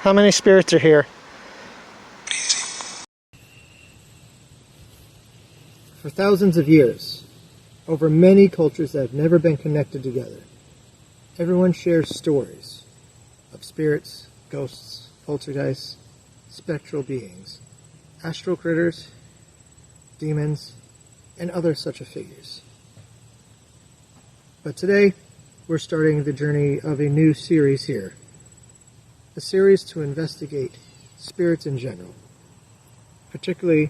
How many spirits are here? For thousands of years, over many cultures that have never been connected together, everyone shares stories of spirits, ghosts, poltergeists, spectral beings, astral critters, demons, and other such figures. But today, we're starting the journey of a new series here. A series to investigate spirits in general, particularly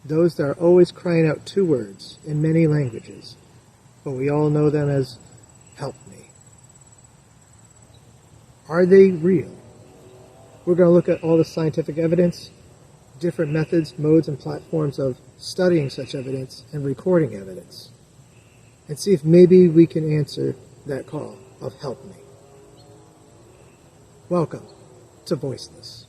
those that are always crying out two words in many languages, but we all know them as "help me." Are they real? We're going to look at all the scientific evidence, different methods, modes, and platforms of studying such evidence and recording evidence, and see if maybe we can answer that call of "help me." Welcome to Voiceless.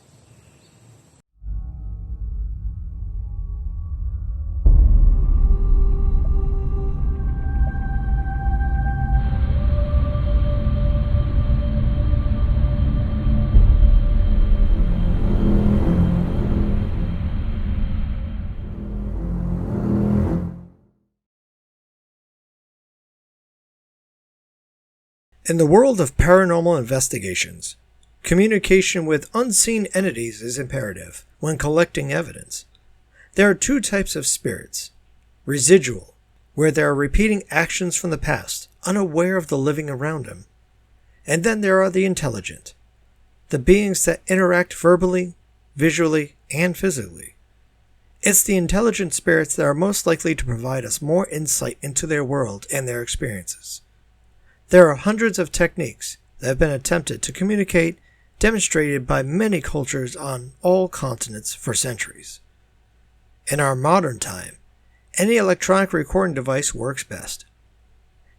In the world of paranormal investigations, communication with unseen entities is imperative when collecting evidence. There are two types of spirits: residual, where they are repeating actions from the past, unaware of the living around them. And then there are the intelligent, the beings that interact verbally, visually, and physically. It's the intelligent spirits that are most likely to provide us more insight into their world and their experiences. There are hundreds of techniques that have been attempted to communicate, demonstrated by many cultures on all continents for centuries. In our modern time, any electronic recording device works best.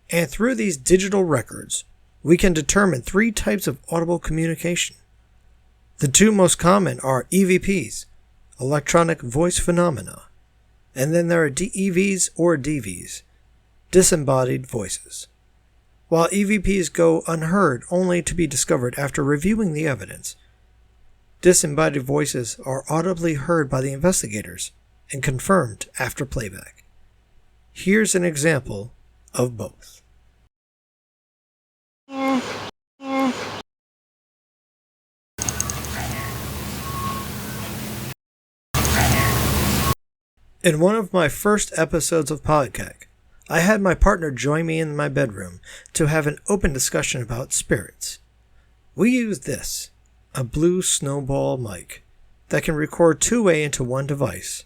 And through these digital records, we can determine three types of audible communication. The two most common are EVPs, electronic voice phenomena, and then there are DEVs or DVs, disembodied voices. While EVPs go unheard only to be discovered after reviewing the evidence, disembodied voices are audibly heard by the investigators and confirmed after playback. Here's an example of both. In one of my first episodes of podCAK, I had my partner join me in my bedroom to have an open discussion about spirits. We used this, a blue snowball mic, that can record two-way into one device.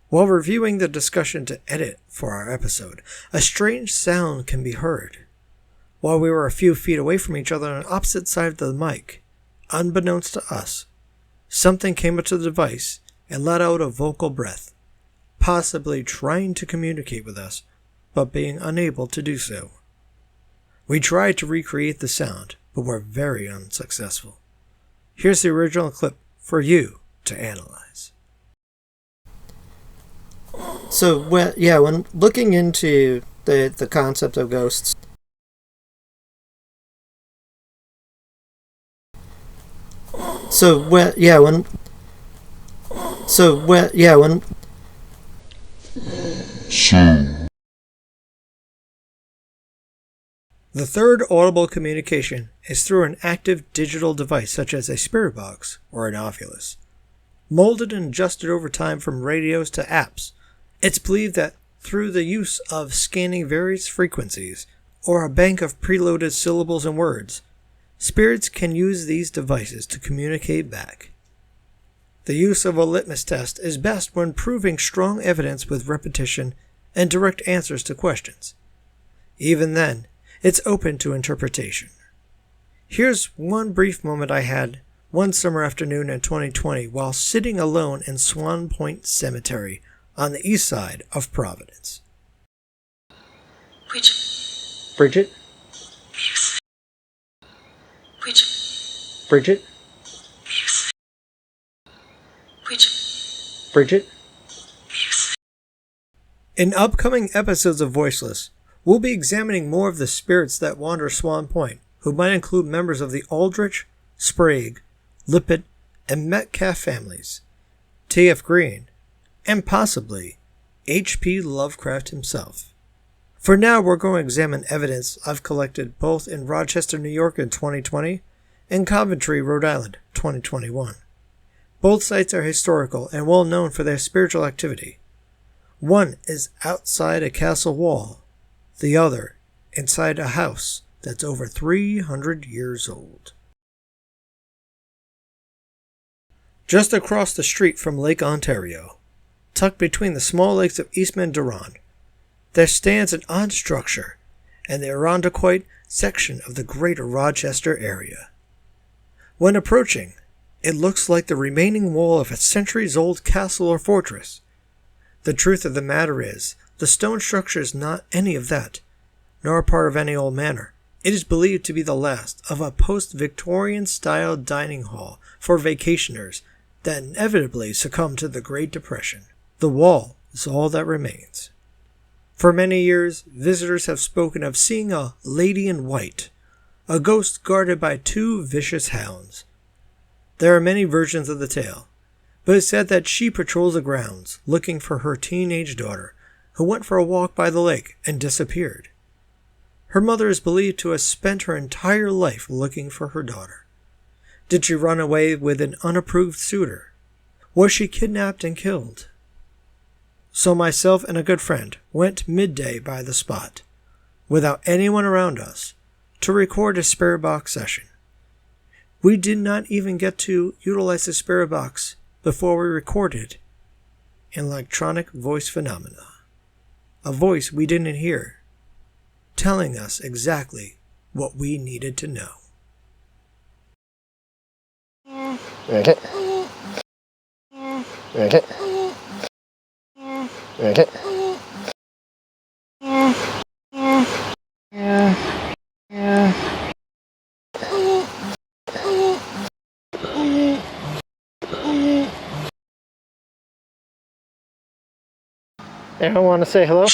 While reviewing the discussion to edit for our episode, a strange sound can be heard. While we were a few feet away from each other on opposite sides of the mic, unbeknownst to us, something came up to the device and let out a vocal breath, possibly trying to communicate with us, but being unable to do so. We tried to recreate the sound, but were very unsuccessful. Here's the original clip for you to analyze. So, when looking into the concept of ghosts, the third audible communication is through an active digital device such as a spirit box or an Oculus. Molded and adjusted over time from radios to apps, it's believed that through the use of scanning various frequencies or a bank of preloaded syllables and words, spirits can use these devices to communicate back. The use of a litmus test is best when proving strong evidence with repetition and direct answers to questions. Even then, it's open to interpretation. Here's one brief moment I had one summer afternoon in 2020 while sitting alone in Swan Point Cemetery on the east side of Providence. Bridget? Bridget? Bridget? In upcoming episodes of Voiceless, we'll be examining more of the spirits that wander Swan Point, who might include members of the Aldrich, Sprague, Lippitt, and Metcalf families, T.F. Green, and possibly H.P. Lovecraft himself. For now, we're going to examine evidence I've collected both in Rochester, New York in 2020 and Coventry, Rhode Island, 2021. Both sites are historical and well known for their spiritual activity. One is outside a castle wall, the other inside a house that's over 300 years old. Just across the street from Lake Ontario, tucked between the small lakes of Eastman and Durand, there stands an odd structure in the Irondequoit section of the greater Rochester area. When approaching, it looks like the remaining wall of a centuries-old castle or fortress. The truth of the matter is, the stone structure is not any of that, nor a part of any old manor. It is believed to be the last of a post-Victorian-style dining hall for vacationers that inevitably succumbed to the Great Depression. The wall is all that remains. For many years, visitors have spoken of seeing a lady in white, a ghost guarded by two vicious hounds. There are many versions of the tale, but it's said that she patrols the grounds looking for her teenage daughter, who went for a walk by the lake and disappeared. Her mother is believed to have spent her entire life looking for her daughter. Did she run away with an unapproved suitor? Was she kidnapped and killed? So myself and a good friend went midday by the spot, without anyone around us, to record a spirit box session. We did not even get to utilize the spirit box before we recorded an electronic voice phenomena, a voice we didn't hear, telling us exactly what we needed to know. Okay. Okay. Okay. Anyone want to say hello?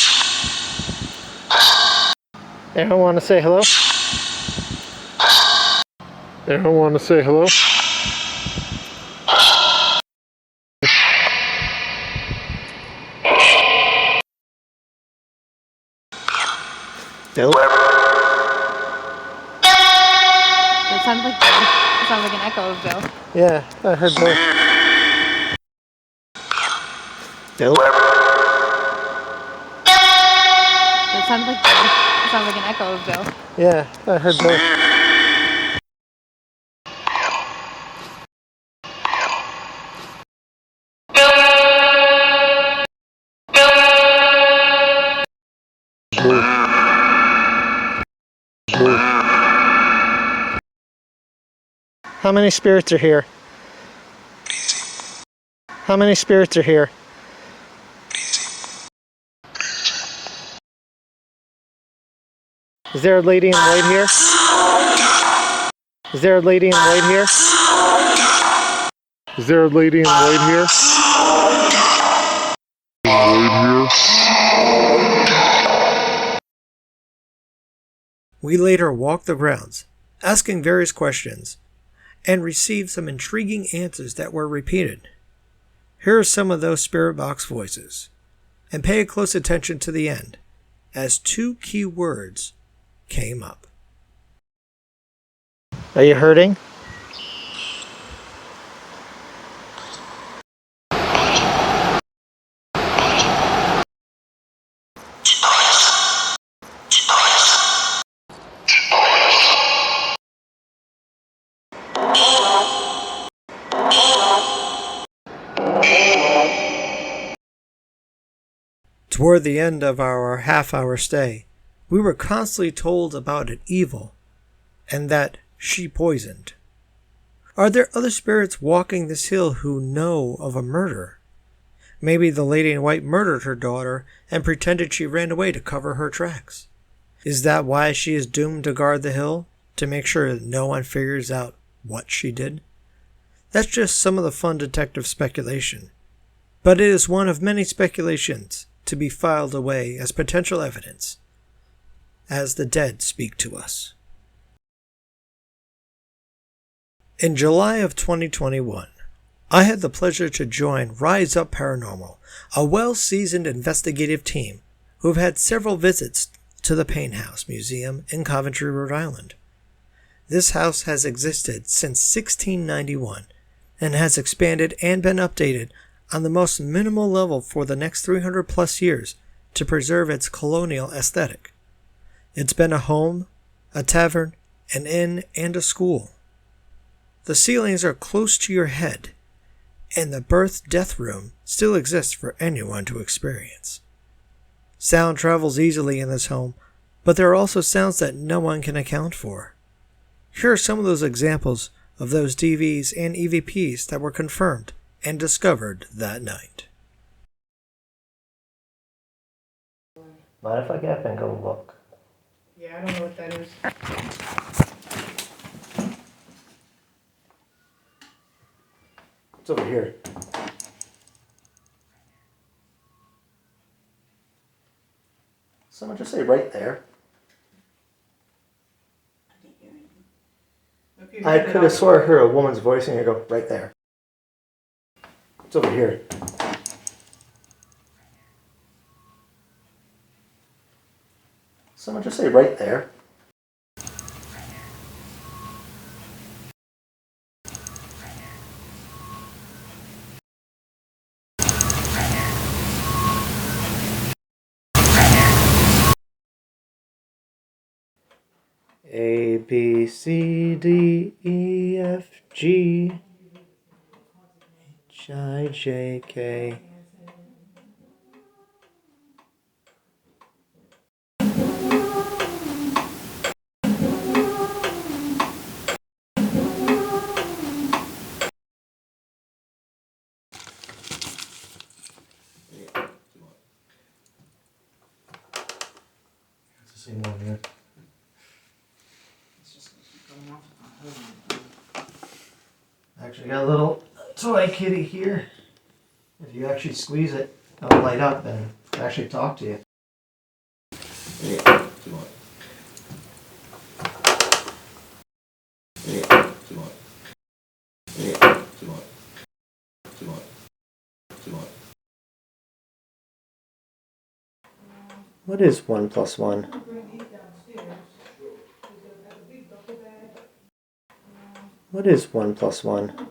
Anyone want to say hello? Anyone want to say hello? Hello? It sounds like an echo of Bill. Yeah, I heard Bill. Hello? It sounds like an echo of Bill. Yeah, I heard Bill. How many spirits are here? How many spirits are here? Is there a lady in white here? Is there a lady in white here? Is there a lady in white here? We later walked the grounds, asking various questions, and received some intriguing answers that were repeated. Here are some of those spirit box voices, and pay close attention to the end, as two key words came up. Are you hurting? Toward the end of our half-hour stay, we were constantly told about an evil, and that she poisoned. Are there other spirits walking this hill who know of a murder? Maybe the lady in white murdered her daughter and pretended she ran away to cover her tracks. Is that why she is doomed to guard the hill, to make sure that no one figures out what she did? That's just some of the fun detective speculation. But it is one of many speculations to be filed away as potential evidence, as the dead speak to us. In July of 2021, I had the pleasure to join Rise Up Paranormal, a well-seasoned investigative team who have had several visits to the Payne House Museum in Coventry, Rhode Island. This house has existed since 1691 and has expanded and been updated on the most minimal level for the next 300 plus years to preserve its colonial aesthetic. It's been a home, a tavern, an inn, and a school. The ceilings are close to your head, and the birth-death room still exists for anyone to experience. Sound travels easily in this home, but there are also sounds that no one can account for. Here are some of those examples of those DVs and EVPs that were confirmed and discovered that night. Mind if I get up and go look? Yeah, I don't know what that is. It's over here. Someone just say right there. I could have swore I heard a woman's voice and I go, right there. It's over here. Someone just say right there. A, B, C, D, E, F, G, H, I, J, K. It's the same one here. Actually got a little toy kitty here. If you actually squeeze it, it'll light up and actually talk to you. What is 1 plus 1? What is 1 plus 1?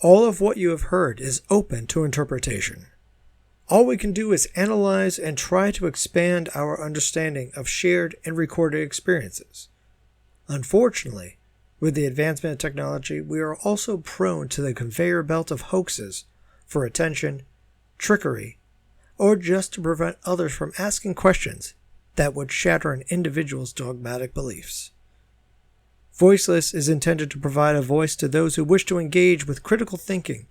All of what you have heard is open to interpretation. All we can do is analyze and try to expand our understanding of shared and recorded experiences. Unfortunately, with the advancement of technology, we are also prone to the conveyor belt of hoaxes for attention, trickery, or just to prevent others from asking questions that would shatter an individual's dogmatic beliefs. Voiceless is intended to provide a voice to those who wish to engage with critical thinking,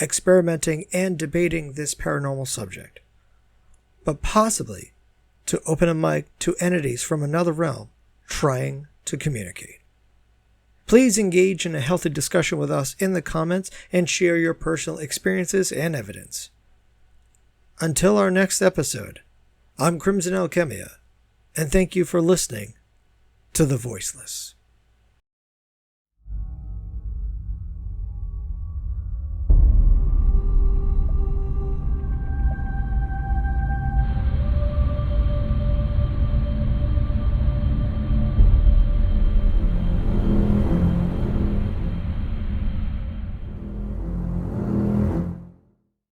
experimenting, and debating this paranormal subject, but possibly to open a mic to entities from another realm trying to communicate. Please engage in a healthy discussion with us in the comments and share your personal experiences and evidence. Until our next episode, I'm Crimson Alchemia, and thank you for listening to The Voiceless.